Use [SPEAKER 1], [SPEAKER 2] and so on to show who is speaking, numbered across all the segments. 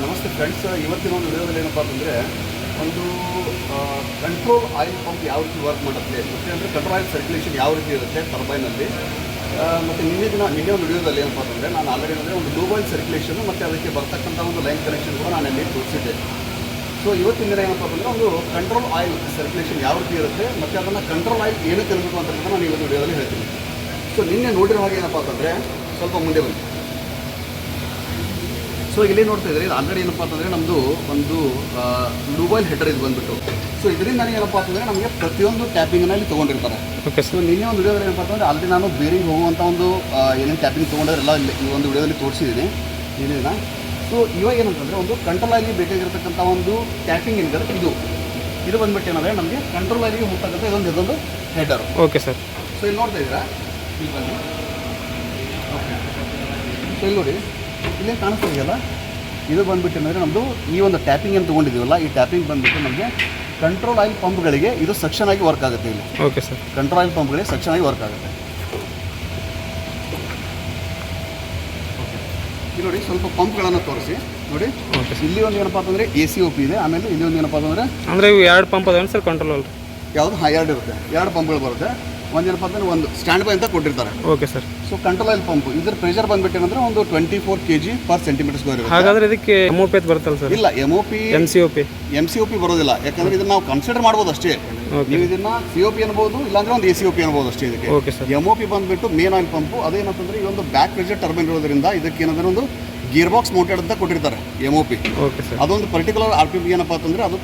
[SPEAKER 1] ನಮಸ್ತೆ ಫ್ರೆಂಡ್ಸ್, ಇವತ್ತಿನ ಒಂದು ವಿಡಿಯೋದಲ್ಲಿ ಏನಪ್ಪ ಅಂತಂದರೆ ಒಂದು ಕಂಟ್ರೋಲ್ ಆಯಿಲ್ ಪಂಪ್ ಯಾವ ರೀತಿ ವರ್ಕ್ ಮಾಡುತ್ತೆ ಮತ್ತು ಅಂದರೆ ಕಂಟ್ರೋಲ್ ಆಯಿಲ್ ಸರ್ಕ್ಯುಲೇಷನ್ ಯಾವ ರೀತಿ ಇರುತ್ತೆ ಟರ್ಬೈನಲ್ಲಿ. ಮತ್ತು ನಿನ್ನೆ ಒಂದು ವಿಡಿಯೋದಲ್ಲಿ ಏನಪ್ಪ ಅಂತಂದರೆ ನಾನು ಆಲ್ರೆಡಿ ಅಂದರೆ ಒಂದು ಲೂಬ್ ಆಯಿಲ್ ಸರ್ಕ್ಯುಲೇಷನ್ ಮತ್ತು ಅದಕ್ಕೆ ಬರ್ತಕ್ಕಂಥ ಒಂದು ಲೈನ್ ಕನೆಕ್ಷನ್ ಕೂಡ ನಾನು ಇಲ್ಲಿ ತೋರಿಸಿದ್ದೆ. ಸೊ ಇವತ್ತಿನ ದಿನ ಏನಪ್ಪ ಅಂತಂದರೆ ಒಂದು ಕಂಟ್ರೋಲ್ ಆಯಿಲ್ ಸರ್ಕ್ಯುಲೇಷನ್ ಯಾವ ರೀತಿ ಇರುತ್ತೆ ಮತ್ತು ಅದನ್ನು ಕಂಟ್ರೋಲ್ ಆಯಿಲ್ ಏನಕ್ಕೆ ಇರಬೇಕು ಅಂತ ನಾನು ಇವತ್ತು ವಿಡಿಯೋದಲ್ಲಿ ಹೇಳ್ತೀನಿ. ಸೊ ನಿನ್ನೆ ನೋಡಿರೋ ಹಾಗೆ ಏನಪ್ಪ ಅಂತಂದರೆ ಸ್ವಲ್ಪ ಮುಂದೆ ಬನ್ನಿ. ಸೊ ಇಲ್ಲಿ ನೋಡ್ತಾ ಇದ್ದಾರೆ, ಇದು ಆಲ್ರೆಡಿ ಏನಪ್ಪ ಅಂತಂದರೆ ನಮ್ಮದು ಒಂದು ಲೂಬಾಯಿಲ್ ಹೆಡರ್ ಇದು ಬಂದುಬಿಟ್ಟು. ಸೊ ಇದರಿಂದ ನನಗೆ ಏನಪ್ಪ ಅಂತಂದರೆ ನಮಗೆ ಪ್ರತಿಯೊಂದು ಟ್ಯಾಪಿಂಗ್ನಲ್ಲಿ ತೊಗೊಂಡಿರ್ತಾರೆ.
[SPEAKER 2] ಓಕೆ.
[SPEAKER 1] ಸೊ ನಿನ್ನೆ ಒಂದು ವಿಡಿಯೋದಲ್ಲಿ ಏನಪ್ಪ ಅಂತಂದರೆ ಆಲ್ರೆಡಿ ನಾನು ಬೇರಿಂಗ್ ಹೋಗುವಂಥ ಒಂದು ಏನೇನು ಟ್ಯಾಪಿಂಗ್ ತೊಗೊಂಡಿರಲ್ಲ ಈ ಒಂದು ವಿಡಿಯೋದಲ್ಲಿ ತೋರಿಸಿದ್ದೀನಿ ಏನಿಲ್ಲ. ಸೊ ಇವಾಗ ಏನಂತಂದರೆ ಒಂದು ಕಂಟ್ರೋಲ್ ಆಗಿ ಬೇಕಾಗಿರ್ತಕ್ಕಂಥ ಒಂದು ಟ್ಯಾಪಿಂಗ್ ಏನಿದೆ ಇದು ಬಂದುಬಿಟ್ಟು ಏನಂದರೆ ನಮಗೆ ಕಂಟ್ರೋಲ್ ಆಗಿ ಹೋಗ್ತಕ್ಕಂಥ ಇದೊಂದು ಹೆಡರು.
[SPEAKER 2] Okay sir.
[SPEAKER 1] ಸೊ ಇಲ್ಲಿ ನೋಡ್ತಾ ಇದ್ದೀರಾ, ಇಲ್ಲಿ ಬನ್ನಿ. ಓಕೆ. ಸೊ ಇಲ್ಲಿ ನೋಡಿ, ಇಲ್ಲೇ ಕಾಣಿಸ್ತಾ ಇದೆಯಲ್ಲ, ಇದು ಬಂದುಬಿಟ್ಟು ಏನಂದರೆ ನಮ್ಮದು ಈ ಒಂದು ಟ್ಯಾಪಿಂಗ್ ಏನು ತೊಗೊಂಡಿದ್ದೀವಲ್ಲ, ಈ ಟ್ಯಾಪಿಂಗ್ ಬಂದುಬಿಟ್ಟು ನಮಗೆ ಕಂಟ್ರೋಲ್ ಆಯಿಲ್ ಪಂಪ್ಗಳಿಗೆ ಇದು ಸಕ್ಷನ್ ಆಗಿ ವರ್ಕ್ ಆಗುತ್ತೆ. ಇಲ್ಲಿ
[SPEAKER 2] ಓಕೆ ಸರ್.
[SPEAKER 1] ಕಂಟ್ರೋಲ್ ಆಯಿಲ್ ಪಂಪ್ಗಳಿಗೆ ಸಕ್ಷನ್ ಆಗಿ ವರ್ಕ್ ಆಗುತ್ತೆ. ಇಲ್ಲಿ ನೋಡಿ, ಸ್ವಲ್ಪ ಪಂಪ್ಗಳನ್ನು ತೋರಿಸಿ ನೋಡಿ. ಇಲ್ಲಿ ಒಂದು ಏನಪ್ಪ ಅಂತಂದರೆ ACOP ಇದೆ, ಆಮೇಲೆ ಇಲ್ಲಿ ಒಂದು ಏನಪ್ಪ
[SPEAKER 2] ಅಂದರೆ ಇವು ಎರಡು ಪಂಪ್ ಅದಾವೆ ಸರ್ ಕಂಟ್ರೋಲ್ ಅಲ್ಲ?
[SPEAKER 1] ಯಾವುದು? ಎರಡು ಇರುತ್ತೆ, ಎರಡು ಪಂಪ್ಗಳು ಬರುತ್ತೆ. ಒಂದು ಏನಪ್ಪ ಅಂತಂದರೆ ಒಂದು ಸ್ಟ್ಯಾಂಡ್ ಬೈ ಅಂತ ಕೊಟ್ಟಿರ್ತಾರೆ.
[SPEAKER 2] Okay sir.
[SPEAKER 1] So control oil pump ಇದ್ರ ಪ್ರೆಷರ್ ಬಂದ್ಬಿಟ್ಟು ಏನಂದ್ರೆ ಒಂದು 24 kg per centimeter square ಇರುತ್ತೆ.
[SPEAKER 2] ಹಾಗಾದ್ರೆ ಇದಕ್ಕೆ MOP ಅಂತ ಬರುತ್ತಲ್ಲ ಸರ್?
[SPEAKER 1] ಇಲ್ಲ, MCOP ಬರೋದಿಲ್ಲ. ಯಾಕಂದ್ರೆ ಇದನ್ನ ನಾವು ಕನ್ಸಿಡರ್ ಮಾಡ್ಬೋದು ಅಷ್ಟೇ. ನೀವು ಇದನ್ನ COP ಅನ್ಬೋದು, ಇಲ್ಲಾಂದ್ರೆ ಒಂದು ACOP ಅನ್ಬೋದು ಅಷ್ಟೇ ಇದಕ್ಕೆ.
[SPEAKER 2] Okay sir.
[SPEAKER 1] MOP ಬಂದ್ಬಿಟ್ಟು ಮೇನ್ ಆಯಿಲ್ ಪಂಪ್. ಅದೇನಂತಂದ್ರೆ ಈ ಒಂದು ಬ್ಯಾಕ್ ಪ್ರೆಷರ್ ಟರ್ಬೈನ್ ಇರೋದ್ರಿಂದ ಇದಕ್ಕೆ ಏನಂದ್ರೆ ಒಂದು ಗೇರ್ ಬಾಕ್ಸ್ ಮೌಂಟೆಡ್ ಅಂತ ಕೊಟ್ಟಿರ್ತಾರೆ MOP.
[SPEAKER 2] Okay sir.
[SPEAKER 1] ಅದೊಂದು ಪರ್ಟಿಕ್ಯುಲರ್ RPM ಏನಪ್ಪ ಅಂತಂದ್ರೆ ಅದು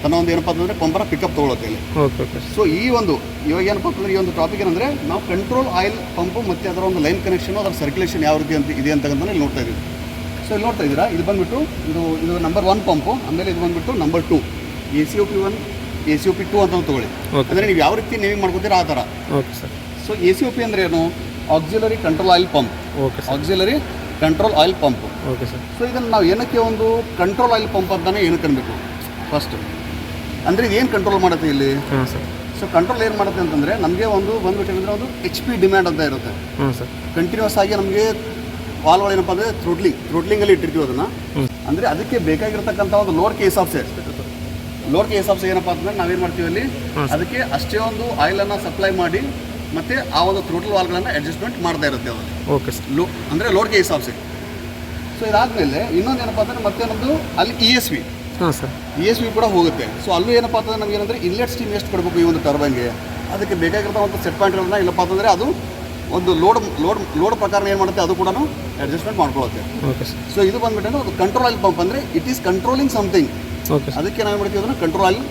[SPEAKER 1] ತನ್ನ ಒಂದು ಏನಪ್ಪ ಅಂತಂದ್ರೆ ಪಂಪರ ಪಿಕಪ್ ತೊಗೊಳುತ್ತೆ ಇಲ್ಲಿ.
[SPEAKER 2] Okay okay.
[SPEAKER 1] ಸೊ ಇವಾಗ ಏನಪ್ಪ ಅಂತಂದ್ರೆ ಈ ಒಂದು ಟಾಪಿಕ್ ಏನಂದ್ರೆ ನಾವು ಕಂಟ್ರೋಲ್ ಆಯಿಲ್ ಪಂಪು ಮತ್ತು ಅದರ ಒಂದು ಲೈನ್ ಕನೆಕ್ಷನ್, ಅದರ ಸರ್ಕ್ಯುಲೇಷನ್ ಯಾವ ರೀತಿ ಅಂತ ಇದೆ ಅಂತಕ್ಕಂಥ ಇಲ್ಲಿ ನೋಡ್ತಾ ಇದ್ದೀವಿ. ಸೊ ಇಲ್ಲಿ ನೋಡ್ತಾ ಇದ್ದೀರಾ, ಇದು ಬಂದುಬಿಟ್ಟು ಇದು ನಂಬರ್ 1 ಪಂಪು. ಆಮೇಲೆ ಇದು ಬಂದುಬಿಟ್ಟು ನಂಬರ್ 2 ACOP 1 ACOP 2 ಅಂತ ತೊಗೊಳ್ಳಿ. ಅಂದರೆ ನೀವು ಯಾವ ರೀತಿ ನೇಮಿಂಗ್ ಮಾಡ್ಕೊತೀರಾ ಆ ಥರ.
[SPEAKER 2] Okay sir.
[SPEAKER 1] ಸೊ ACOP ಅಂದರೆ ಏನು? Auxiliary control oil pump.
[SPEAKER 2] Okay sir.
[SPEAKER 1] Auxiliary control oil pump.
[SPEAKER 2] Okay sir.
[SPEAKER 1] So ಇದನ್ನು ನಾವು ಏನಕ್ಕೆ ಒಂದು ಕಂಟ್ರೋಲ್ ಆಯಿಲ್ ಪಂಪ್ ಅಂತಾನೆ ಏನಕ್ಕೆ ಅನ್ಬೇಕು ಫಸ್ಟ್ ಅಂದರೆ ಇದೇನು ಕಂಟ್ರೋಲ್ ಮಾಡುತ್ತೆ ಇಲ್ಲಿ?
[SPEAKER 2] ಹಾಂ ಸರ್.
[SPEAKER 1] ಸೊ ಕಂಟ್ರೋಲ್ ಏನು ಮಾಡುತ್ತೆ ಅಂತಂದರೆ ನಮಗೆ ಬಂದುಬಿಟ್ಟು ಏನಂದರೆ ಒಂದು HP ಡಿಮ್ಯಾಂಡ್ ಅಂತ ಇರುತ್ತೆ.
[SPEAKER 2] ಹಾಂ ಸರ್.
[SPEAKER 1] ಕಂಟಿನ್ಯೂಸ್ ಆಗಿ ನಮಗೆ ವಾಲ್ಗಳು ಏನಪ್ಪ ಅಂದರೆ ಥ್ರೋಟ್ಲಿಂಗಲ್ಲಿ ಇಟ್ಟಿರ್ತೀವಿ ಅದನ್ನು. ಅಂದರೆ ಅದಕ್ಕೆ ಬೇಕಾಗಿರ್ತಕ್ಕಂಥ ಒಂದು ಲೋಡ್ ಕೇಸ್ ಆಫ್ ಏನಪ್ಪ ಅಂತಂದರೆ ನಾವೇನು ಮಾಡ್ತೀವಿ ಅಲ್ಲಿ ಅದಕ್ಕೆ ಅಷ್ಟೇ ಒಂದು ಆಯಿಲನ್ನು ಸಪ್ಲೈ ಮಾಡಿ ಮತ್ತು ಆ ಒಂದು ಥ್ರೋಟಲ್ ವಾಲ್ಗಳನ್ನು ಅಡ್ಜಸ್ಟ್ಮೆಂಟ್ ಮಾಡ್ತಾ ಇರುತ್ತೆ ಅದು.
[SPEAKER 2] Okay sir.
[SPEAKER 1] ಅಂದರೆ load case off set. So ಇದಾದಮೇಲೆ ಇನ್ನೊಂದು ಏನಪ್ಪ ಅಂದರೆ ಮತ್ತೆ ನಮ್ಮದು ಅಲ್ಲಿ ESV.
[SPEAKER 2] ಹಾಂ ಸರ್.
[SPEAKER 1] ESV ಕೂಡ ಹೋಗುತ್ತೆ. ಸೊ ಅಲ್ಲೂ ಏನಪ್ಪ ಅಂತಂದರೆ ನಮ್ಗೆ ಏನಂದರೆ ಇನ್ಲೆಟ್ ಸ್ಟೀಮ್ ಎಷ್ಟು ಕೊಡಬೇಕು ಈ ಒಂದು ಟರ್ಬೈನ್ಗೆ, ಅದಕ್ಕೆ ಬೇಕಾಗಿರೋ ಒಂದು ಸೆಟ್ ಪಾಯಿಂಟ್ಗಳನ್ನ ಇಲ್ಲಪ್ಪ ಅಂತಂದರೆ ಅದು ಒಂದು ಲೋಡ್ ಪ್ರಕಾರ ಏನು ಮಾಡುತ್ತೆ ಅದು ಕೂಡ ಅಡ್ಜಸ್ಟ್ಮೆಂಟ್ ಮಾಡ್ಕೊಳ್ಳುತ್ತೆ.
[SPEAKER 2] Okay sir.
[SPEAKER 1] ಸೊ ಇದು ಬಂದ್ಬಿಟ್ಟು ಅದು ಕಂಟ್ರೋಲ್ ಆಯಿಲ್ ಪಂಪ್ ಅಂದರೆ it is controlling something.
[SPEAKER 2] Okay.
[SPEAKER 1] ಅದಕ್ಕೆ ನಾವು ಮಾಡ್ತೀವಿ ಅದನ್ನು ಕಂಟ್ರೋಲ್ ಆಯಿಲ್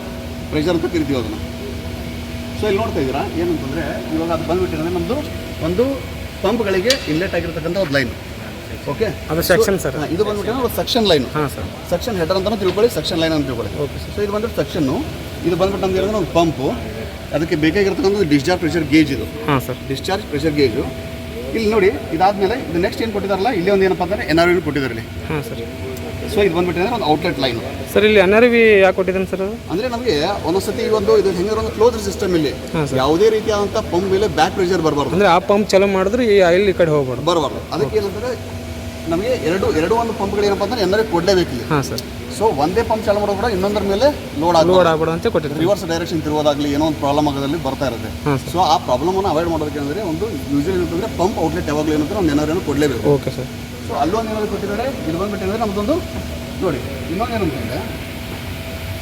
[SPEAKER 1] ಪ್ರೆಷರ್ ಅಂತ ಕರಿತೀವಿ ಅದನ್ನು. ಸೊ ಇಲ್ಲಿ ನೋಡ್ತಾ ಇದ್ದೀರಾ ಏನಂತಂದರೆ ಇವಾಗ ಅದು ಬಂದುಬಿಟ್ಟಿರೋದ್ರೆ ನಮ್ಮದು ಒಂದು ಪಂಪ್ಗಳಿಗೆ ಇನ್ಲೆಟ್ ಆಗಿರ್ತಕ್ಕಂಥ ಒಂದು ಲೈನ್. ಓಕೆ,
[SPEAKER 2] ಅದು ಸೆಕ್ಷನ್ ಸರ್.
[SPEAKER 1] ಇದು ಬಂದ್ಬಿಟ್ಟು ಒಂದು ಸೆಕ್ಷನ್ ಲೈನ್.
[SPEAKER 2] ಹಾಂ ಸರ್.
[SPEAKER 1] ಸೆಕ್ಷನ್ ಹೆಡರ್ ಅಂತಲೂ ತಿಳ್ಕೊಳ್ಳಿ, ಸೆಕ್ಷನ್ ಲೈನ್ ಅಂತ ತಿಳ್ಕೊಳ್ಳಿ.
[SPEAKER 2] Okay sir.
[SPEAKER 1] ಸೊ ಇದು ಬಂದ್ಬಿಟ್ಟು ಸೆಕ್ಷನ್ನು. ಇದು ಬಂದ್ಬಿಟ್ಟು ನಮ್ಗೆ ಏನಂದ್ರೆ ಒಂದು ಪಂಪು, ಅದಕ್ಕೆ ಬೇಕಾಗಿರ್ತಕ್ಕಂಥ ಒಂದು ಡಿಸ್ಚಾರ್ಜ್ ಪ್ರೆಷರ್ ಗೇಜ್ ಇದು.
[SPEAKER 2] ಹಾಂ ಸರ್.
[SPEAKER 1] Discharge pressure gauge. ಇಲ್ಲಿ ನೋಡಿ, ಇದಾದಮೇಲೆ ಇದು ನೆಕ್ಸ್ಟ್ ಏನು ಕೊಟ್ಟಿದ್ದಾರಲ್ಲ, ಇಲ್ಲಿ ಒಂದು ಏನಪ್ಪ ಅಂದರೆ NRV ಕೊಟ್ಟಿದ್ದಾರೆ ಇಲ್ಲಿ.
[SPEAKER 2] ಹಾಂ ಸರ್.
[SPEAKER 1] ಸೊ ಇದು ಬಂದ್ಬಿಟ್ಟಿದ್ರೆ ಒಂದು ಔಟ್ಲೆಟ್ ಲೈನ್
[SPEAKER 2] ಸರ್. ಇಲ್ಲಿ NRV ಯಾಕೆ ಕೊಟ್ಟಿದ್ದಾನೆ ಸರ್? ಅದು
[SPEAKER 1] ಅಂದರೆ ನಮಗೆ ಒಂದೊಂದ್ಸತಿ ಇದು ಹೆಂಗಿರೋ ಒಂದು ಕ್ಲೋಸ್ ಸಿಸ್ಟಮ್ ಇಲ್ಲಿ
[SPEAKER 2] ಹಾಂ ಸರ್.
[SPEAKER 1] ಯಾವುದೇ ರೀತಿಯಾದಂಥ ಪಂಪ್ ಮೇಲೆ ಬ್ಯಾಕ್ ಪ್ರೆಷರ್ ಬರಬಾರ್ದು.
[SPEAKER 2] ಅಂದರೆ ಆ ಪಂಪ್ ಚಾಲೂ ಮಾಡಿದ್ರೆ ಈ ಆಯಿಲ್ ಈ ಕಡೆ
[SPEAKER 1] ಬರಬಾರ್ದು. ಅದಕ್ಕೆ ಏನಂದರೆ ನಮಗೆ ಎರಡು ಒಂದು ಪಂಪ್ಗಳು ಏನಪ್ಪ ಅಂದರೆ NRV ಕೊಡಲೇಬೇಕು ಇಲ್ಲಿ.
[SPEAKER 2] ಹಾಂ ಸರ್.
[SPEAKER 1] ಸೊ ಒಂದೇ ಪಂಪ್ ಚಾಲು ಮಾಡೋದು ಕೂಡ ಇನ್ನೊಂದರ ಮೇಲೆ ಲೋಡ್
[SPEAKER 2] ಆಗ್ಬಿಡೋ ಅಂತ ಕೊಟ್ಟಿದ್ದಾರೆ.
[SPEAKER 1] ರಿವರ್ಸ್ ಡೈರೆಕ್ಷನ್ ತಿರುಗೋದಾಗಲಿ ಏನೋ ಒಂದು ಪ್ರಾಬ್ಲಮ್ ಆಗೋದಲ್ಲಿ ಬರ್ತಾ ಇರುತ್ತೆ. ಸೊ ಆ ಪ್ರಾಬ್ಲಮನ್ನು ಅವಾಯ್ಡ್ ಮಾಡೋದಕ್ಕೆ ಅಂದರೆ ಒಂದು ಯೂಶಲಿ ಏನಂತಂದರೆ ಪಂಪ್ ಔಟ್ಲೆಟ್ ಯಾವಾಗಲೂ ಏನಂದ್ರೆ ಒಂದು NRV ಕೊಡಲೇಬೇಕು.
[SPEAKER 2] Okay sir.
[SPEAKER 1] ಸೊ ಅಲ್ಲೊಂದು NRV ಕೊಟ್ಟಿದ್ದಾರೆ. ಇದು ಬಂದ್ಬಿಟ್ಟಿದ್ರೆ ನಮ್ಮದೊಂದು ನೋಡಿ ಇನ್ನೊಂದು ಏನಂತಂದರೆ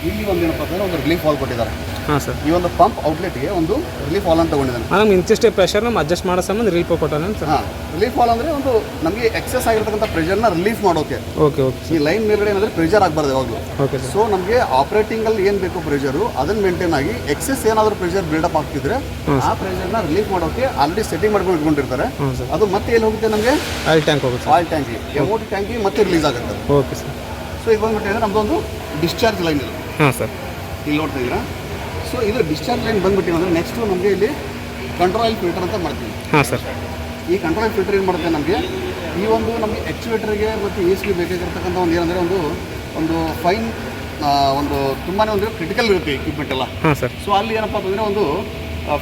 [SPEAKER 1] ಇಲ್ಲಿ ಒಂದು ಏನಪ್ಪ ಅಂದರೆ ಒಂದು ರಿಲೀಫ್ ವಾಲ್ ಕೊಟ್ಟಿದ್ದಾರೆ.
[SPEAKER 2] ಹಾಂ ಸರ್.
[SPEAKER 1] ಈ ಒಂದು ಪಂಪ್ ಔಟ್ಲೆಟ್ಗೆ ಒಂದು ರಿಲೀಫ್ ವಾಲ್ ಅಂತ ತಗೊಂಡಿದ್ದಾನೆ.
[SPEAKER 2] ನಮ್ಗೆ ಇಂತಿಷ್ಟೇ ಪ್ರೆಷರ್ ನಮ್ಮ ಅಡ್ಜಸ್ಟ್ ಮಾಡೋ ಸಂಬಂಧ ರಿಲೀಫ್ ಕೊಟ್ಟಾನೆ ಸರ್.
[SPEAKER 1] ಹಾಂ, ರಿಲೀಫ್ ವಾಲ್ ಅಂದರೆ ಒಂದು ನಮಗೆ ಎಕ್ಸೆಸ್ ಆಗಿರ್ತಕ್ಕಂಥ ಪ್ರೆಷರ್ನ ರಿಲೀಫ್ ಮಾಡೋಕೆ.
[SPEAKER 2] Okay okay.
[SPEAKER 1] ಈ ಲೈನ್ ಮೇಲ್ಗಡೆ ಏನಂದರೆ ಪ್ರೆಷರ್ ಆಗಬಾರ್ದು ಯಾವಾಗಲೂ.
[SPEAKER 2] Okay sir.
[SPEAKER 1] ಸೊ ನಮಗೆ ಆಪರೇಟಿಂಗಲ್ಲಿ ಏನು ಬೇಕು ಪ್ರೆಷರು ಅದನ್ನು ಮೇಂಟೈನ್ ಆಗಿ ಎಕ್ಸೆಸ್ ಏನಾದರೂ ಪ್ರೆಷರ್ ಬಿಲ್ಡಪ್ ಆಗ್ತಿದ್ರೆ ಆ ಪ್ರೆಷರ್ನ ರಿಲೀಫ್ ಮಾಡೋಕೆ ಆಲ್ರೆಡಿ ಸೆಟ್ಟಿಂಗ್ ಮಾಡ್ಕೊಂಡು ಇಟ್ಕೊಂಡಿರ್ತಾರೆ. ಅದು ಮತ್ತೆ ಎಲ್ಲಿ ಹೋಗುತ್ತೆ ನಮಗೆ?
[SPEAKER 2] ಆಯಿಲ್ ಟ್ಯಾಂಕ್ ಹೋಗುತ್ತೆ.
[SPEAKER 1] ಆಯಿಲ್ ಟ್ಯಾಂಕಿ MOT ಟ್ಯಾಂಕಿ ಮತ್ತೆ ರಿಲೀಸ್ ಆಗುತ್ತೆ.
[SPEAKER 2] Okay sir.
[SPEAKER 1] ಸೊ ಇದು ಬಂದ್ಬಿಟ್ಟಿದ್ರೆ ನಮ್ಮದೊಂದು ಡಿಸ್ಚಾರ್ಜ್ ಲೈನ್ ಇದು.
[SPEAKER 2] ಹಾಂ ಸರ್.
[SPEAKER 1] ಇಲ್ಲಿ ನೋಡ್ತಾ ಇದ್ದೀರಾ. ಸೊ ಇದು ಡಿಸ್ಚಾರ್ಜ್ ಲೈನ್ ಬಂದ್ಬಿಟ್ಟಿವಿ ಅಂದರೆ ನೆಕ್ಸ್ಟು ನಮಗೆ ಇಲ್ಲಿ ಕಂಟ್ರೋಲ್ ಆಯಿಲ್ ಫಿಲ್ಟರ್ ಅಂತ ಮಾಡ್ತೀವಿ.
[SPEAKER 2] ಹಾಂ ಸರ್.
[SPEAKER 1] ಈ ಕಂಟ್ರೋಲ್ ಆಯಿಲ್ ಫಿಲ್ಟರ್ ಏನು ಮಾಡುತ್ತೆ ನಮಗೆ ಈ ಒಂದು ನಮಗೆ ಆ್ಯಕ್ಚುವೇಟರ್ಗೆ ಮತ್ತು ESV ಬೇಕಾಗಿರ್ತಕ್ಕಂಥ ಒಂದು ಏನಂದರೆ ಒಂದು ಫೈನ್ ಒಂದು ತುಂಬಾ ಒಂದು ಕ್ರಿಟಿಕಲ್ ಇರುತ್ತೆ ಎಕ್ವಿಪ್ಮೆಂಟ್ ಎಲ್ಲ.
[SPEAKER 2] ಹಾಂ ಸರ್.
[SPEAKER 1] ಸೊ ಅಲ್ಲಿ ಏನಪ್ಪ ಅಂತಂದರೆ ಒಂದು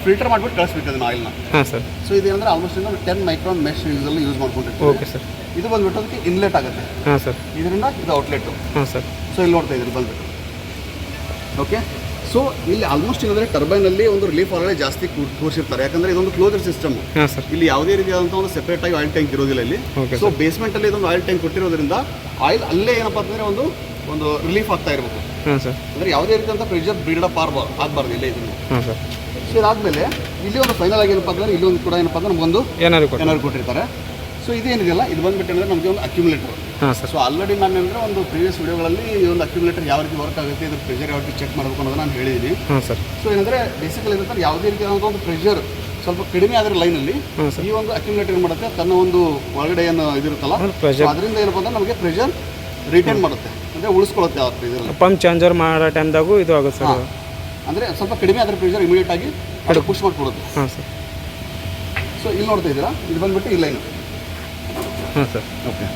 [SPEAKER 1] ಫಿಲ್ಟರ್ ಮಾಡಿಬಿಟ್ಟು ಕಳಿಸ್ಬೇಕು ಅದನ್ನ ಆಯಿಲ್ನ.
[SPEAKER 2] ಹಾಂ ಸರ್.
[SPEAKER 1] ಸೊ ಇದೇನಂದ್ರೆ ಆಲ್ಮೋಸ್ಟ್ 10 ಮೈಕ್ರಾನ್ ಮೆಶ್ ಯೂಸಲ್ಲಿ ಯೂಸ್ ಮಾಡ್ಕೊಂಡಿರ್ತೀವಿ.
[SPEAKER 2] Okay sir.
[SPEAKER 1] ಇದು ಬಂದ್ಬಿಟ್ಟು ಅದಕ್ಕೆ ಇನ್ಲೆಟ್ ಆಗುತ್ತೆ.
[SPEAKER 2] ಹಾಂ ಸರ್.
[SPEAKER 1] ಇದರಿಂದ ಇದು ಔಟ್ಲೆಟ್ಟು.
[SPEAKER 2] ಹಾಂ ಸರ್.
[SPEAKER 1] ಸೊ ಇಲ್ಲಿ ನೋಡ್ತಾ ಇದ್ದೀರಿ ಬಂದ್ಬಿಟ್ಟು. ಓಕೆ, ಸೊ ಇಲ್ಲಿ ಆಲ್ಮೋಸ್ಟ್ ಏನಂದರೆ ಟರ್ಬೈನಲ್ಲಿ ಒಂದು ರಿಲೀಫ್ ಆಲ್ರೆಡಿ ಜಾಸ್ತಿ ಕೂರಿಸಿರ್ತಾರೆ, ಯಾಕಂದರೆ ಇದೊಂದು ಕ್ಲೋಸರ್ ಸಿಸ್ಟಮ್.
[SPEAKER 2] ಹಾಂ ಸರ್.
[SPEAKER 1] ಇಲ್ಲಿ ಯಾವುದೇ ರೀತಿಯಾದಂಥ ಒಂದು ಸೆಪರೇಟಾಗಿ ಆಯಿಲ್ ಟ್ಯಾಂಕ್ ಇರೋದಿಲ್ಲ ಇಲ್ಲಿ. ಸೊ ಬೇಸ್ಮೆಂಟಲ್ಲಿ ಇದೊಂದು ಆಯಿಲ್ ಟ್ಯಾಂಕ್ ಕೊಟ್ಟಿರೋದ್ರಿಂದ ಆಯಿಲ್ ಅಲ್ಲೇ ಏನಪ್ಪ ಅಂತಂದರೆ ಒಂದು ರಿಲೀಫ್ ಆಗ್ತಾ ಇರಬೇಕು.
[SPEAKER 2] ಹಾಂ ಸರ್.
[SPEAKER 1] ಅಂದರೆ ಯಾವುದೇ ರೀತಿಯಂಥ ಪ್ರೆಷರ್ ಬಿಲ್ಡಪ್ ಆಗಬಾರ್ದು ಇಲ್ಲೇ ಇದನ್ನು.
[SPEAKER 2] ಹಾಂ ಸರ್.
[SPEAKER 1] ಸೊ ಇದಾದಮೇಲೆ ಇಲ್ಲಿ ಒಂದು ಫೈನಲ್ ಆಗಿ ಏನಪ್ಪ ಅಂದರೆ ಇಲ್ಲಿ ಒಂದು ಕೂಡ ಏನಪ್ಪ ಅಂದ್ರೆ ನಮಗೊಂದು ಏನಾದ್ರು ಕೊಟ್ಟಿರ್ತಾರೆ. ಸೊ ಇದೇನಿದೆಯಲ್ಲ ಇದು ಬಂದ್ಬಿಟ್ಟು ಅಂದರೆ ನಮಗೆ ಒಂದು ಅಕ್ಯುಮುಲೇಟರ್.
[SPEAKER 2] ಹಾಂ ಸರ್.
[SPEAKER 1] ಸೊ ಆಲ್ರೆಡಿ ನಾನು ಅಂದರೆ ಒಂದು ಪ್ರೀವಿಯಸ್ ವಿಡಿಯೋಗಳಲ್ಲಿ ಈ ಒಂದು ಅಕ್ಯುಮುಲೇಟರ್ ಯಾವ ರೀತಿ ವರ್ಕ್ ಆಗುತ್ತೆ, ಇದ್ರ ಪ್ರೆಷರ್ ಯಾವ ರೀತಿ ಚೆಕ್ ಮಾಡಬೇಕು ಅನ್ನೋದು ನಾನು ಹೇಳಿದ್ದೀನಿ.
[SPEAKER 2] ಹಾಂ ಸರ್.
[SPEAKER 1] ಸೊ ಏನಂದರೆ ಬೇಸಿಕಲಿ ಏನಂತಾರೆ ಯಾವುದೇ ರೀತಿಯಾದಂಥ ಒಂದು ಪ್ರೆಷರ್ ಸ್ವಲ್ಪ ಕಡಿಮೆ ಆದರೆ ಲೈನಲ್ಲಿ ಈ ಒಂದು ಅಕ್ಯುಮುಲೇಟರ್ ಏನು ಮಾಡುತ್ತೆ, ತನ್ನ ಒಂದು ಒಳಗಡೆ ಏನು ಇದಿರುತ್ತಲ್ಲ ಅದರಿಂದ ಏನಪ್ಪ ಅಂದ್ರೆ ನಮಗೆ ಪ್ರೆಷರ್ ರಿಟೈನ್ ಮಾಡುತ್ತೆ, ಅಂದರೆ ಉಳಿಸ್ಕೊಳ್ಳುತ್ತೆ. ಆ ಇದರಲ್ಲಿ
[SPEAKER 2] ಪಂಪ್ ಚೇಂಜರ್ ಮಾಡೋ ಟೈಮ್ದಾಗೂ ಇದು ಆಗುತ್ತೆ ಸರ್.
[SPEAKER 1] ಅಂದರೆ ಸ್ವಲ್ಪ ಕಡಿಮೆ ಆದರೆ ಪ್ರೆಷರ್ ಇಮಿಡಿಯೇಟ್ ಆಗಿ ಅದು ಪುಷ್ ಮಾಡಿಕೊಡುತ್ತೆ.
[SPEAKER 2] ಹಾಂ ಸರ್.
[SPEAKER 1] ಸೊ ಇಲ್ಲಿ ನೋಡ್ತಾ ಇದ್ದೀರಾ, ಇದು ಬಂದ್ಬಿಟ್ಟು ಈ ಲೈನು.
[SPEAKER 2] ಹಾಂ ಸರ್.
[SPEAKER 1] ಓಕೆ,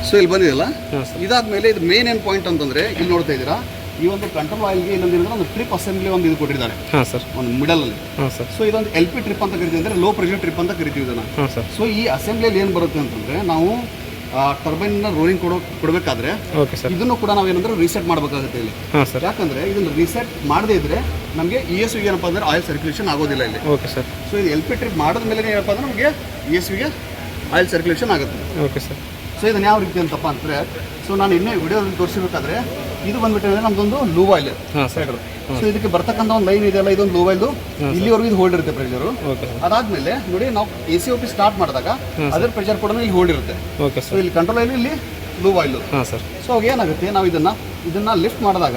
[SPEAKER 1] ಸೊ ಇಲ್ಲಿ ಬಂದಿದೆಯಲ್ಲ, ಇದಾದ್ಮೇಲೆ ಇದು ಮೇನ್ ಏನು ಪಾಯಿಂಟ್ ಅಂತಂದರೆ ಇಲ್ಲಿ ನೋಡ್ತಾ ಇದ್ದೀರಾ, ಈ ಒಂದು ಕಂಟ್ರೋಲ್ ಆಯಿಲ್ಗೆ ಇನ್ನೊಂದು ಒಂದು ಟ್ರಿಪ್ ಅಸೆಂಬ್ಲಿ ಒಂದು ಇದು ಕೊಟ್ಟಿದ್ದಾರೆ.
[SPEAKER 2] ಹಾಂ ಸರ್. ಒಂದು
[SPEAKER 1] ಮಿಡಲಲ್ಲಿ.
[SPEAKER 2] ಹಾಂ ಸರ್.
[SPEAKER 1] ಸೊ ಇದೊಂದು LP ಟ್ರಿಪ್ ಅಂತ ಕರಿತೀವಿ, ಅಂದರೆ ಲೋ ಪ್ರೆಷರ್ ಟ್ರಿಪ್ ಅಂತ ಕರಿತೀವಿ ಇದನ್ನು.
[SPEAKER 2] ಹಾಂ ಸರ್.
[SPEAKER 1] ಸೊ ಈ ಅಸೆಂಬ್ಲಿಯಲ್ಲಿ ಏನು ಬರುತ್ತೆ ಅಂತಂದರೆ ನಾವು ಟರ್ಬೈನ್ನ ರೋಲಿಂಗ್ ಕೊಡಬೇಕಾದ್ರೆ
[SPEAKER 2] ಓಕೆ ಸರ್
[SPEAKER 1] ಇದನ್ನು ಕೂಡ ನಾವೇನಂದ್ರೆ ರೀಸೆಟ್ ಮಾಡಬೇಕಾಗುತ್ತೆ ಇಲ್ಲಿ.
[SPEAKER 2] ಹಾಂ ಸರ್.
[SPEAKER 1] ಯಾಕಂದರೆ ಇದನ್ನು ರೀಸೆಟ್ ಮಾಡದೇ ಇದ್ದರೆ ನಮಗೆ ESV ಏನಪ್ಪ ಅಂದರೆ ಆಯಿಲ್ ಸರ್ಕ್ಯುಲೇಷನ್ ಆಗೋದಿಲ್ಲ ಇಲ್ಲಿ.
[SPEAKER 2] Okay sir.
[SPEAKER 1] ಸೊ ಇದು LP ಟ್ರಿಪ್ ಮಾಡಿದ ಮೇಲೆ ಏನಪ್ಪ ಅಂದರೆ ನಮಗೆ ESVಗೆ ಆಯಿಲ್ ಸರ್ಕ್ಯುಲೇಷನ್ ಆಗುತ್ತೆ.
[SPEAKER 2] Okay sir.
[SPEAKER 1] ಸೊ ಇದನ್ನು ಯಾವ ರೀತಿ ಅಂತಪ್ಪ ಅಂದರೆ, ಸೊ ನಾನು ಇನ್ನೇ ವಿಡಿಯೋದಲ್ಲಿ ತೋರಿಸಬೇಕಾದ್ರೆ ಇದು ಬಂದ್ಬಿಟ್ಟು ನಮ್ಮದೊಂದು ಲೂವ್ ಆಯಿಲ್.
[SPEAKER 2] ಹಾಂ ಸರ್.
[SPEAKER 1] ಸೊ ಇದಕ್ಕೆ ಬರ್ತಕ್ಕಂಥ ಒಂದು ಲೈನ್ ಇದೆಯಲ್ಲ, ಇದೊಂದು ಲೂವ್ ಆಯಿಲ್, ಇಲ್ಲಿವರೆಗೂ ಇದು ಹೋಲ್ಡ್ ಇರುತ್ತೆ ಪ್ರೆಷರು.
[SPEAKER 2] ಓಕೆ.
[SPEAKER 1] ಅದಾದಮೇಲೆ ನೋಡಿ ನಾವು ACOP ಸ್ಟಾರ್ಟ್ ಮಾಡಿದಾಗ ಅದರ ಪ್ರೆಷರ್ ಕೂಡ ಇಲ್ಲಿ ಹೋಲ್ಡ್ ಇರುತ್ತೆ.
[SPEAKER 2] Okay
[SPEAKER 1] so
[SPEAKER 2] sir.
[SPEAKER 1] ಇಲ್ಲಿ ಕಂಟ್ರೋಲ್ ಆಯಿಲ್, ಇಲ್ಲಿ ಲೂವ್ ಆಯಿಲ್.
[SPEAKER 2] ಹಾಂ ಸರ್.
[SPEAKER 1] ಸೊ ಏನಾಗುತ್ತೆ, ನಾವು ಇದನ್ನ ಲಿಫ್ಟ್ ಮಾಡಿದಾಗ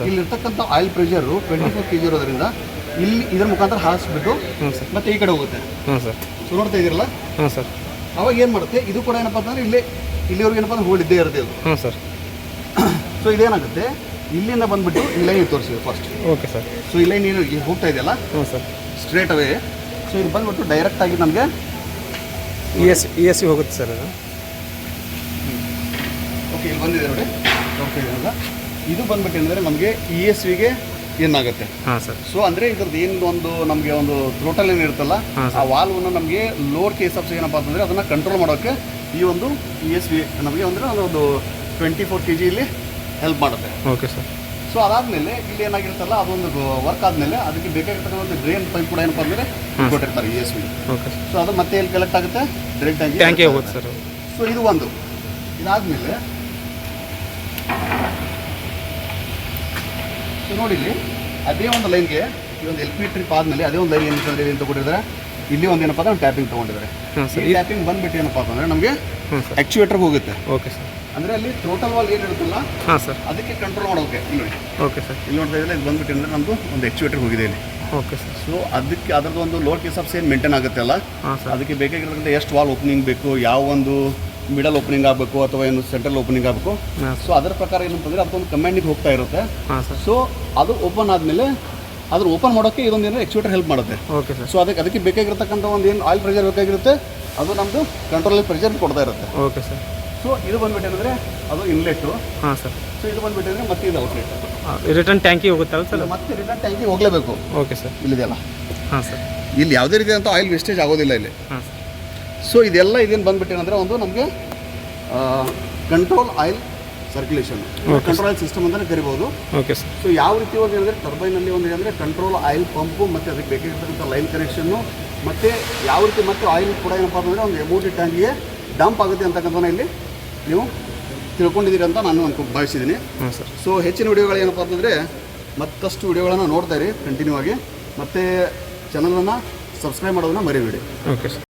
[SPEAKER 1] ಇಲ್ಲಿರ್ತಕ್ಕಂಥ ಆಯಿಲ್ ಪ್ರೆಷರು 24 kg ಇರೋದ್ರಿಂದ ಇಲ್ಲಿ ಇದರ ಮುಖಾಂತರ ಹಾರಿಸ್ಬಿಟ್ಟು ಮತ್ತೆ ಈ ಕಡೆ ಹೋಗುತ್ತೆ.
[SPEAKER 2] ಹಾಂ ಸರ್.
[SPEAKER 1] ಸೊ ನೋಡ್ತಾ ಇದ್ದೀರಲ್ಲ.
[SPEAKER 2] ಹಾಂ ಸರ್.
[SPEAKER 1] ಅವಾಗ ಏನು ಮಾಡುತ್ತೆ, ಇದು ಕೂಡ ಏನಪ್ಪ ಅಂತಂದರೆ ಇಲ್ಲಿವರೆಗೂ ಏನಪ್ಪ ಅಂದ್ರೆ ಹೋಲ್ಡ್ ಇದ್ದೇ ಇರುತ್ತೆ ಇದು.
[SPEAKER 2] ಹಾಂ ಸರ್.
[SPEAKER 1] ಸೊ ಇದೇನಾಗುತ್ತೆ, ಇಲ್ಲಿಂದ ಬಂದ್ಬಿಟ್ಟು ಈ ಲೈನ್ ತೋರಿಸಿದೆ ಫಸ್ಟ್.
[SPEAKER 2] Okay sir.
[SPEAKER 1] ಸೊ ಈ ಲೈನ್ ಏನು ಹೋಗ್ತಾ ಇದೆಯಲ್ಲ,
[SPEAKER 2] ಹಾಂ ಸರ್,
[SPEAKER 1] ಸ್ಟ್ರೇಟ್ ಅವೇ. ಸೊ ಇದು ಬಂದ್ಬಿಟ್ಟು ಡೈರೆಕ್ಟಾಗಿ ನಮಗೆ
[SPEAKER 2] ESC ಹೋಗುತ್ತೆ ಸರ್ ಅದು.
[SPEAKER 1] ಓಕೆ, ಇಲ್ಲಿ ಬಂದಿದೆ ನೋಡಿ, ಹೋಗ್ತಾ ಇದೆ. ಇದು ಬಂದ್ಬಿಟ್ಟು ಏನಂದರೆ ನಮಗೆ ESVಗೆ ಏನಾಗುತ್ತೆ.
[SPEAKER 2] ಹಾಂ ಸರ್.
[SPEAKER 1] ಸೊ ಅಂದರೆ ಇದ್ರದ್ದು ಏನು ಒಂದು ನಮಗೆ ಒಂದು ಥ್ರೋಟಲ್ ಏನಿರುತ್ತಲ್ಲ, ಆ ವಾಲ್ವನ್ನು ನಮಗೆ ಲೋವರ್ ಕೇಸ್ ಆಫ್ ಏನಪ್ಪ ಅಂತಂದರೆ ಅದನ್ನು ಕಂಟ್ರೋಲ್ ಮಾಡೋಕ್ಕೆ ಈ ಒಂದು ESV ನಮಗೆ ಅಂದರೆ ಒಂದು 24 kg ಇಲ್ಲಿ ಹೆಲ್ಪ್ ಮಾಡುತ್ತೆ.
[SPEAKER 2] Okay sir.
[SPEAKER 1] ಸೊ ಅದಾದಮೇಲೆ ಇಲ್ಲಿ ಏನಾಗಿರುತ್ತಲ್ಲ ಅದೊಂದು ವರ್ಕ್ ಆದಮೇಲೆ ಅದಕ್ಕೆ ಬೇಕಾಗಿರ್ತಕ್ಕಂಥ ಡ್ರೈನ್ ಪೈಪ್ ಕೂಡ ಏನಪ್ಪ ಅಂದರೆ ಕೊಟ್ಟಿರ್ತಾರೆ ESV.
[SPEAKER 2] ಓಕೆ.
[SPEAKER 1] ಸೊ ಅದು ಮತ್ತೆ ಎಲ್ಲಿ ಕಲೆಕ್ಟ್ ಆಗುತ್ತೆ, ಡೈರೆಕ್ಟ್
[SPEAKER 2] ಟ್ಯಾಂಕಿಗೆ ಹೋಗುತ್ತೆ ಸರ್.
[SPEAKER 1] ಸೊ ಇದು ಒಂದು. ಇದಾದಮೇಲೆ ಸೊ ನೋಡಿ ಇಲ್ಲಿ ಅದೇ ಒಂದು ಲೈನ್ಗೆ ಈ ಒಂದು LP ಟ್ರಿಪ್ ಆದಮೇಲೆ ಅದೇ ಒಂದು ಲೈನ್ ಏನು ತಗೊಂಡಿದ್ದಾರೆ, ಇಲ್ಲಿ ಒಂದು ಏನಪ್ಪ ಅಂದ್ರೆ ಟ್ಯಾಪಿಂಗ್ ತೊಗೊಂಡಿದ್ದಾರೆ. ಈ ಟ್ಯಾಪಿಂಗ್ ಬಂದ್ಬಿಟ್ಟು ಏನಪ್ಪ ಅಂತಂದರೆ ನಮಗೆ ಆ್ಯಕ್ಚುಯೇಟರ್ಗೆ ಹೋಗುತ್ತೆ.
[SPEAKER 2] Okay sir.
[SPEAKER 1] ಅಂದರೆ ಅಲ್ಲಿ ಟೋಟಲ್ ವಾಲ್ ಏನಿರುತ್ತಲ್ಲ,
[SPEAKER 2] ಹಾಂ ಸರ್,
[SPEAKER 1] ಅದಕ್ಕೆ ಕಂಟ್ರೋಲ್ ಮಾಡೋಕೆ ಇಲ್ಲಿ ನೋಡಿ.
[SPEAKER 2] Okay sir.
[SPEAKER 1] ಇಲ್ಲಿ ನೋಡ್ತಾ ಇದ್ದರೆ ಇದು ಬಂದ್ಬಿಟ್ಟು ಅಂದರೆ ನಮ್ಮದು ಒಂದು ಆ್ಯಕ್ಚುಯೇಟರ್ ಹೋಗಿದೆ ಇಲ್ಲಿ.
[SPEAKER 2] Okay sir.
[SPEAKER 1] ಸೊ ಅದಕ್ಕೆ ಅದರದ್ದು ಒಂದು load case of Sen maintain ಆಗುತ್ತೆ ಅಲ್ಲ, ಅದಕ್ಕೆ ಬೇಕಾಗಿರೋದ್ರಿಂದ ಎಷ್ಟು ವಾಲ್ ಓಪನಿಂಗ್ ಬೇಕು, ಯಾವ ಒಂದು ಮಿಡಲ್ ಓಪನಿಂಗ್ ಆಗಬೇಕು ಅಥವಾ ಏನು ಸೆಂಟ್ರಲ್ ಓಪನಿಂಗ್ ಆಗಬೇಕು. ಸೊ ಅದರ ಪ್ರಕಾರ ಏನಂತಂದರೆ ಅದೊಂದು ಕಮ್ಯಾಂಡಿಗೆ ಹೋಗ್ತಾ ಇರುತ್ತೆ. ಸೊ ಅದು ಓಪನ್ ಆದಮೇಲೆ ಅದ್ರ ಓಪನ್ ಮಾಡೋಕ್ಕೆ ಇದೊಂದು ಏನೋ ಆ್ಯಕ್ಚುಯೇಟರ್ ಹೆಲ್ಪ್ ಮಾಡುತ್ತೆ.
[SPEAKER 2] Okay sir.
[SPEAKER 1] ಸೊ ಅದಕ್ಕೆ ಬೇಕಾಗಿರ್ತಕ್ಕಂಥ ಒಂದು ಏನು ಆಯಿಲ್ ಪ್ರೆಷರ್ ಬೇಕಾಗಿರುತ್ತೆ ಅದು ನಮ್ಮದು ಕಂಟ್ರೋಲಲ್ಲಿ ಪ್ರೆಷರ್ ಕೊಡ್ತಾ ಇರುತ್ತೆ.
[SPEAKER 2] Okay sir.
[SPEAKER 1] ಸೊ ಇದು ಬಂದ್ಬಿಟ್ಟು ಏನಂದರೆ ಅದು ಇನ್ಲೆಟ್ಟು. ಹಾಂ
[SPEAKER 2] ಸರ್.
[SPEAKER 1] ಸೊ ಇದು ಬಂದ್ಬಿಟ್ಟು ಅಂದರೆ ಮತ್ತೆ ಇದು ಔಟ್ಲೆಟ್.
[SPEAKER 2] ರಿಟರ್ನ್ ಟ್ಯಾಂಕಿಗೆ ಹೋಗುತ್ತಲ್ಲ ಸರ್,
[SPEAKER 1] ಮತ್ತೆ ರಿಟರ್ನ್ ಟ್ಯಾಂಕಿಗೆ ಹೋಗಲೇಬೇಕು.
[SPEAKER 2] Okay sir.
[SPEAKER 1] ಇಲ್ಲಿದೆಯಲ್ಲ.
[SPEAKER 2] ಹಾಂ ಸರ್.
[SPEAKER 1] ಇಲ್ಲಿ ಯಾವುದೇ ರೀತಿಯಾದಂಥ ಆಯಿಲ್ ವೇಸ್ಟೇಜ್ ಆಗೋದಿಲ್ಲ ಇಲ್ಲಿ.
[SPEAKER 2] ಹಾಂ ಸರ್.
[SPEAKER 1] ಸೊ ಇದೆಲ್ಲ ಇದೇನು ಬಂದ್ಬಿಟ್ಟು ಏನಂದರೆ ಒಂದು ನಮಗೆ control oil circulation, control oil system ಅಂತಲೇ ಕರಿಬೋದು.
[SPEAKER 2] Okay sir.
[SPEAKER 1] ಸೊ ಯಾವ ರೀತಿ ಒಂದು ಏನಂದರೆ ಟರ್ಬೈನಲ್ಲಿ ಒಂದು ಏನಂದರೆ ಕಂಟ್ರೋಲ್ ಆಯಿಲ್ ಪಂಪು ಮತ್ತು ಅದಕ್ಕೆ ಬೇಕಾಗಿರ್ತಕ್ಕಂಥ ಲೈನ್ ಕನೆಕ್ಷನ್ನು ಮತ್ತು ಯಾವ ರೀತಿ ಮತ್ತೆ ಆಯಿಲ್ ಕೂಡ ಏನಪ್ಪ ಅಂತಂದರೆ ಒಂದು ಎಮೋಟಿ ಟ್ಯಾಂಕಿಗೆ ಡಂಪ್ ಆಗುತ್ತೆ ಅಂತಕ್ಕಂಥ ಇಲ್ಲಿ ನೀವು ತಿಳ್ಕೊಂಡಿದ್ದೀರಿ ಅಂತ ನಾನು ಭಾವಿಸಿದ್ದೀನಿ.
[SPEAKER 2] ಹಾಂ ಸರ್.
[SPEAKER 1] ಸೊ ಹೆಚ್ಚಿನ ವಿಡಿಯೋಗಳು ಏನಪ್ಪ ಅಂತಂದರೆ ಮತ್ತಷ್ಟು ವಿಡಿಯೋಗಳನ್ನು ನೋಡ್ತಾ ಇರಿ ಕಂಟಿನ್ಯೂ ಆಗಿ, ಮತ್ತು ಚಾನಲನ್ನು ಸಬ್ಸ್ಕ್ರೈಬ್ ಮಾಡೋದನ್ನು ಮರಿಬೇಡಿ.
[SPEAKER 2] Okay sir.